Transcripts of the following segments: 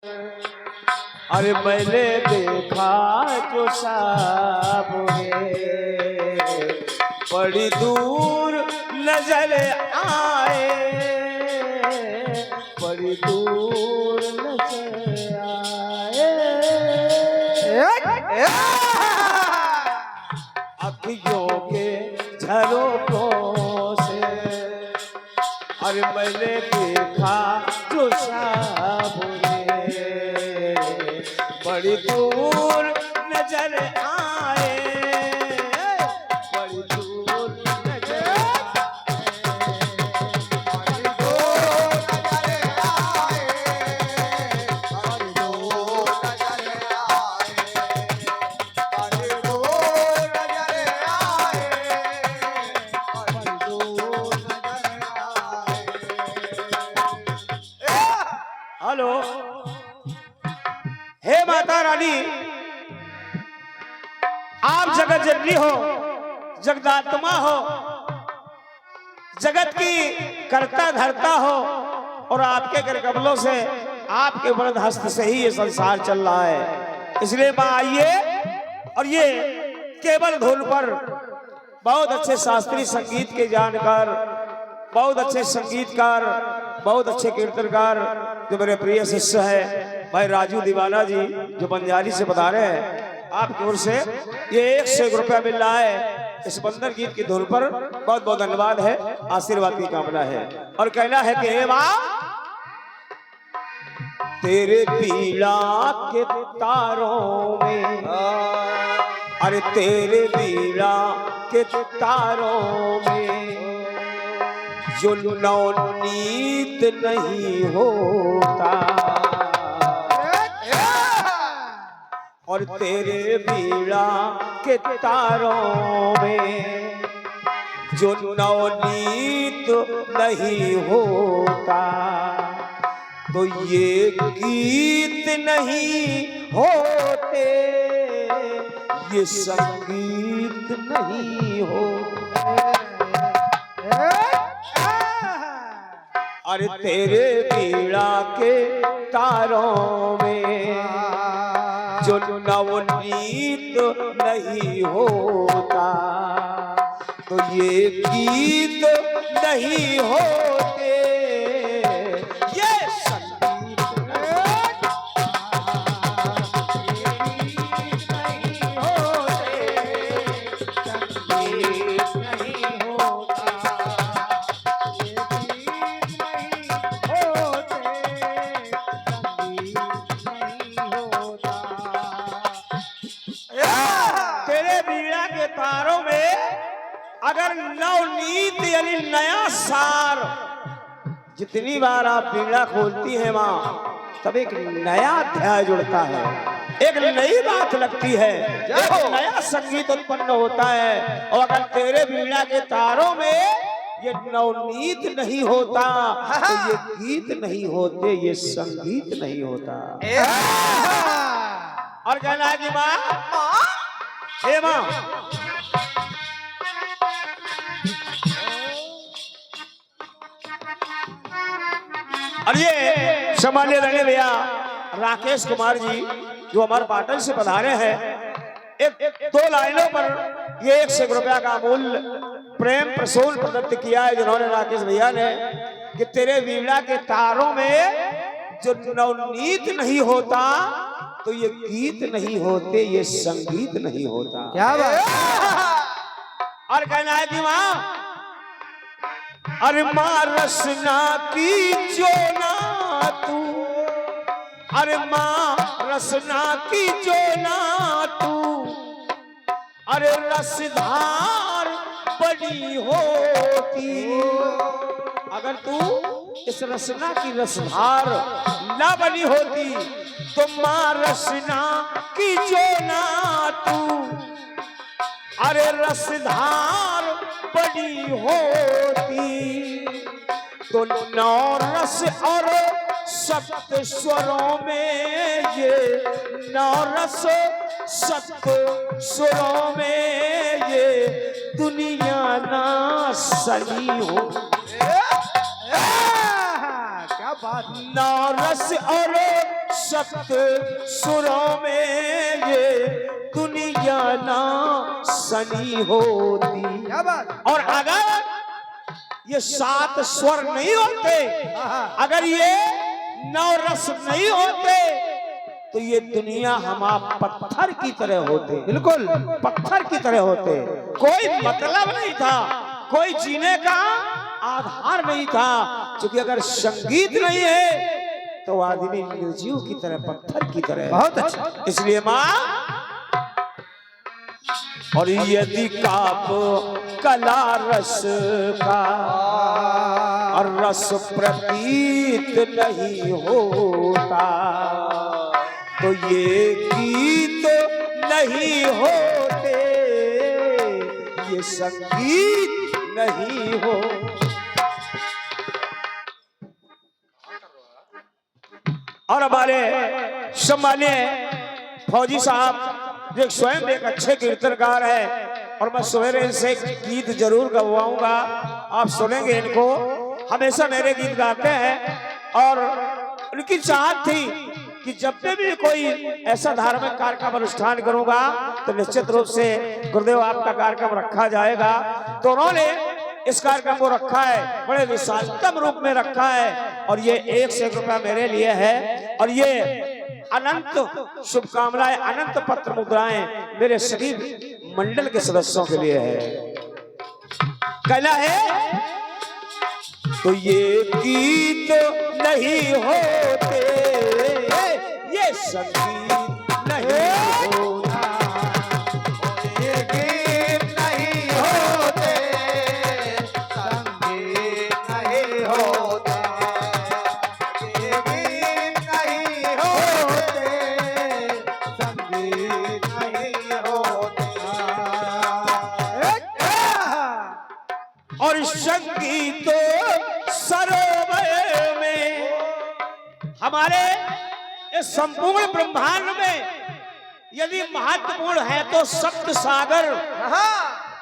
अरे मैंने देखा जो साबुरे बड़ी दूर नजर आए, बड़ी दूर नजर आए। अखियों के झरोकों से अरे मैंने देखा जो साबुरे बड़ी दूर नजर आए, बड़ी दूर नजर हेलो। हे माता रानी, आप जगत जननी हो, जगदात्मा हो, जगत की करता धरता हो और आपके कर कमलों से, आपके वरद हस्त से ही ये संसार चल रहा है। इसलिए मां आइए और ये केवल धुन पर बहुत अच्छे शास्त्रीय संगीत के जानकार, बहुत अच्छे संगीतकार, बहुत अच्छे कीर्तनकार जो मेरे प्रिय शिष्य है भाई राजू दीवाना जी जो बंजारी से बता रहे हैं, आपकी ओर से ये 101 रुपया मिल रहा है इस बंदर गीत की धुन पर। बहुत बहुत धन्यवाद है, आशीर्वाद की कामना है। और कहना है कि हे मां तेरे पीड़ा के तारों में, अरे तेरे पीड़ा के तारों में जो नवनीत नहीं होता, और तेरे बीड़ा के तारों में जो नवनीत नहीं होता, तो ये गीत नहीं होते, ये संगीत नहीं होते। अरे तेरे बीड़ा के तारों में जो नवनीत नहीं होता, तो ये गीत नहीं होते, ये संगीत नहीं होते, संगीत नहीं होता, ये गीत नहीं होते, संगीत नहीं होता। तेरे बीड़ा के तारों में अगर नवनीत यानी नया सार, जितनी बार आप बीड़ा खोलती हैं मां तब एक नया अध्याय जुड़ता है, एक नई बात लगती है, एक नया संगीत उत्पन्न होता है। और अगर तेरे बीड़ा के तारों में ये नवनीत नहीं होता, तो ये गीत नहीं होते, ये संगीत नहीं होता। और कहना है कि मां, हे मां और ये सम्मान्य रंगे भैया राकेश कुमार जी जो हमारे पाटन से पधारे हैं, एक दो लाइनों पर ये 101 रुपया का अमूल्य प्रेम प्रसून प्रदत्त किया है जिन्होंने राकेश भैया ने, कि तेरे वीणा के तारों में जो नवनीत नहीं होता, तो ये गीत नहीं होते, ये संगीत नहीं होता। क्या बात। और कहना है कि मां, अरे मां रसना की जो ना तू, अरे मां रसना की जो ना तू, अरे रसधार बड़ी होती, अगर तू इस रसना की रसधार ना बनी होती, तो मां रसना की जो ना तू, अरे रसधार बड़ी होती, तो नौ रस और सप्त स्वरों में, ये नौ रस सप्त स्वरों में ये दुनिया ना सनी हो। क्या बात। नौ रस और सप्त सुरों में ये दुनिया ना सनी होती। क्या बात। और अगर ये 7 स्वर नहीं होते, अगर ये 9 रस नहीं होते, तो ये दुनिया हम आप पत्थर की तरह होते। बिल्कुल पत्थर की तरह होते। कोई मतलब नहीं था, कोई जीने का आधार नहीं था। क्योंकि अगर संगीत नहीं है तो आदमी निर्जीव की तरह, पत्थर की तरह। बहुत अच्छा। इसलिए माँ, और यदि काप कला रस का और रस प्रतीत नहीं होता, तो ये गीत नहीं होते, ये संगीत नहीं हो। और हमारे सम्मानीय फौजी साहब जो स्वयं एक अच्छे कीर्तनकार है, और मैं सवेरे इनसे एक गीत जरूर गवाऊंगा, आप सुनेंगे इनको। हमेशा मेरे गीत गाते हैं, और उनकी चाहत थी कि जब भी कोई ऐसा धार्मिक कार्यक्रम अनुष्ठान करूंगा तो निश्चित रूप से गुरुदेव आपका कार्यक्रम रखा जाएगा। तो उन्होंने इस कार्यक्रम को रखा है, बड़े विशालतम रूप में रखा है, और ये 1 से 1 रुपया मेरे लिए है, और ये अनंत शुभकामनाएं, अनंत पत्र मुद्राएं मेरे सभी मंडल के सदस्यों के लिए है। कहना है, तो ये गीत नहीं होते, ये संगीत नहीं होता, ये गीत नहीं होते, संगीत नहीं होता, ये गीत नहीं होते, संगीत नहीं होता। और संगीत सरोवर में, हमारे इस संपूर्ण ब्रह्मांड में यदि महत्वपूर्ण है तो सप्त सागर,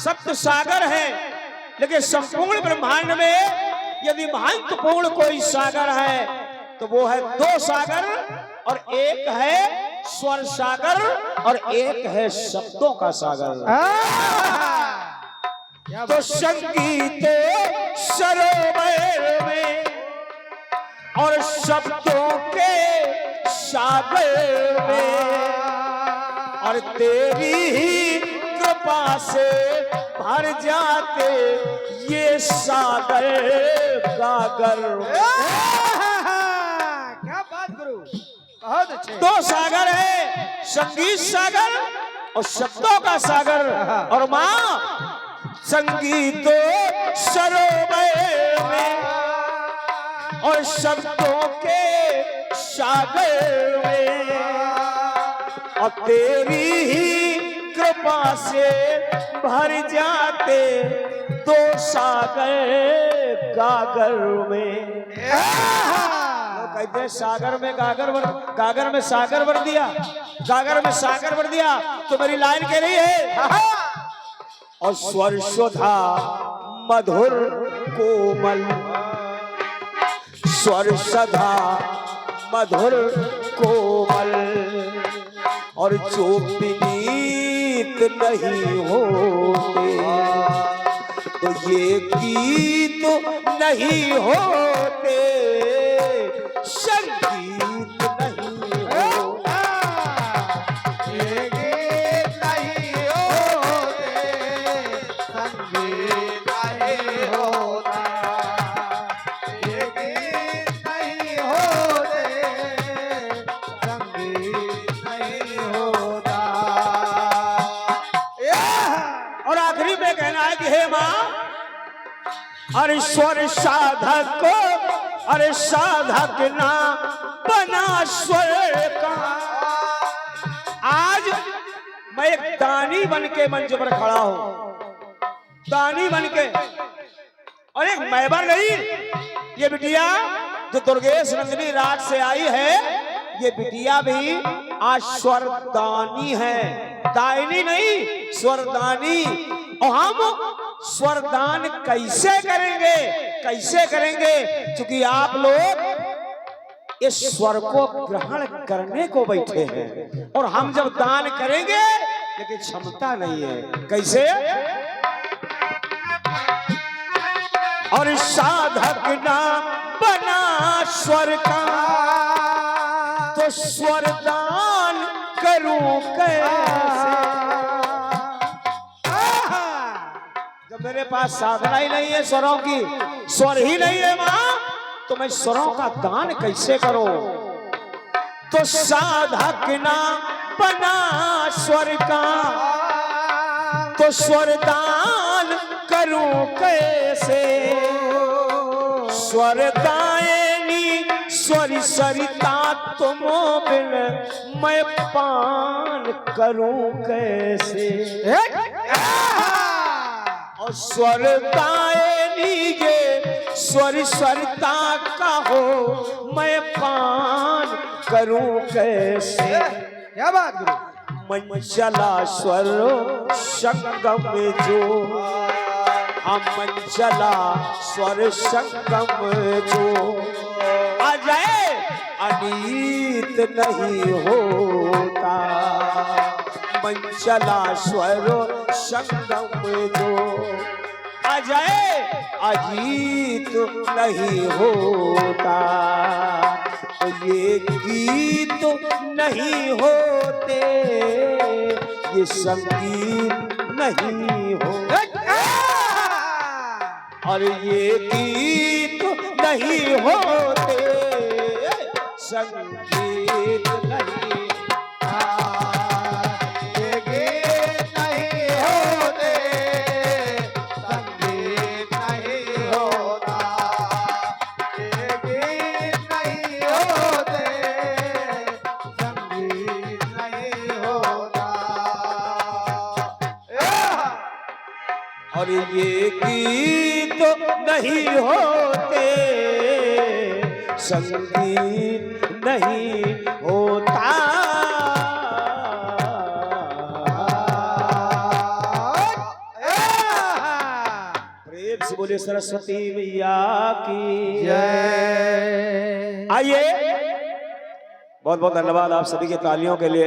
सप्त सागर है। लेकिन संपूर्ण ब्रह्मांड में यदि महत्वपूर्ण कोई सागर है तो वो है 2 सागर, और एक है स्वर सागर और एक है शब्दों का सागर। तो संगीत सरोवर में और शब्दों के सागर में, और तेरी ही कृपा से भर जाते ये सागर गागर। क्या बात गुरु, बहुत अच्छे। 2 सागर है, संगीत सागर और शब्दों का सागर। और माँ, संगीत सरोवर में और शब्दों के सागर में, और तेरी ही कृपा से भर जाते 2 सागर गागर में। कहते हैं सागर में गागर भर, गागर में सागर भर दिया, गागर में सागर भर दिया। तो मेरी लाइन कह रही है, और स्वर सुधा मधुर कोमल, स्वर सधा मधुर कोमल, और जो विनीत नहीं होते, तो ये गीत नहीं होते, संगीत नहीं होता, ये गीत नहीं होते, संगीत नहीं होता, ये गीत नहीं होते, संगीत नहीं होता। और आखिरी में कहना है कि हे माँ, अरे स्वर साधक को, अरे साधक ना बना स्वर का। आज मैं एक दानी बन के मंच पर खड़ा हूं, दानी बन के, और एक मैबर नहीं, ये बिटिया जो दुर्गेश नंदिनी राज से आई है, ये बिटिया भी आज स्वरदानी है, दायनी नहीं, स्वरदानी। और हम स्वरदान कैसे करेंगे, कैसे करेंगे? क्योंकि आप लोग इस स्वर को ग्रहण करने को बैठे हैं और हम जब दान करेंगे लेकिन क्षमता नहीं है। कैसे? और साधक ना बना स्वर का तो स्वर दान करूं कैसे? जब मेरे पास साधना ही नहीं है स्वरों की, स्वर ही नहीं है मां, तो मैं स्वरों का दान कैसे करूं? तो साधक ना बना स्वर का तो स्वर दान करूं कैसे? स्वर दायनी स्वर सरिता तुम बिन मैं पान करूं कैसे? और स्वर दायनी ये स्वर सरिता का हो मैं पान करूं कैसे? क्या बात गुरु? मंचला स्वर संगम में जो हम मंचला स्वर संगम जो आ जाए अनीत नहीं होता। मंचला स्वर संगम में जो आ जाए अजीत नहीं होता। तो ये गीत नहीं होते ये संगीत नहीं होते और ये गीत नहीं होते संगीत नहीं। ये गीत नहीं होते संगीत नहीं होता। ये गीत नहीं होते संगीत नहीं होता। और ये गीत नहीं होते संगीत नहीं होता। प्रेम से बोले सरस्वती मैया की जय। आइए, बहुत बहुत धन्यवाद आप सभी के तालियों के लिए।